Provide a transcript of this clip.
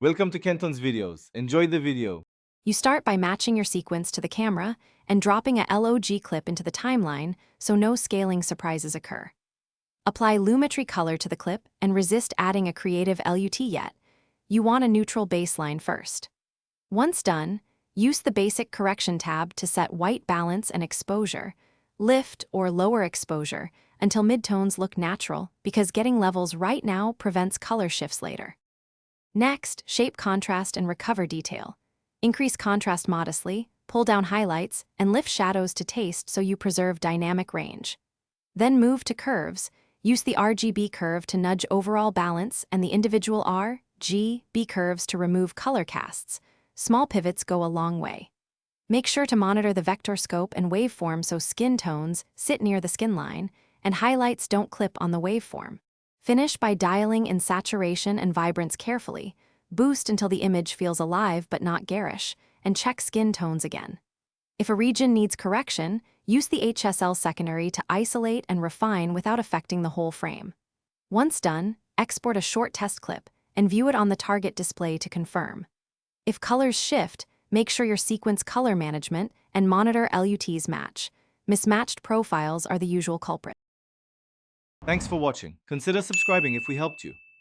Welcome to Kenton's videos. Enjoy the video. You start by matching your sequence to the camera and dropping a LOG clip into the timeline so no scaling surprises occur. Apply Lumetry color to the clip and resist adding a creative LUT yet. You want a neutral baseline first. Once done, use the Basic Correction tab to set white balance and exposure, lift or lower exposure until midtones look natural because getting levels right now prevents color shifts later. Next, shape contrast and recover detail. Increase contrast modestly, pull down highlights, and lift shadows to taste so you preserve dynamic range. Then move to curves. Use the RGB curve to nudge overall balance and the individual R, G, B curves to remove color casts. Small pivots go a long way. Make sure to monitor the vector scope and waveform so skin tones sit near the skin line and highlights don't clip on the waveform. Finish by dialing in saturation and vibrance carefully. Boost until the image feels alive but not garish, and check skin tones again. If a region needs correction, use the HSL secondary to isolate and refine without affecting the whole frame. Once done, export a short test clip and view it on the target display to confirm. If colors shift, make sure your sequence color management and monitor LUTs match. Mismatched profiles are the usual culprit. Thanks for watching. Consider subscribing if we helped you.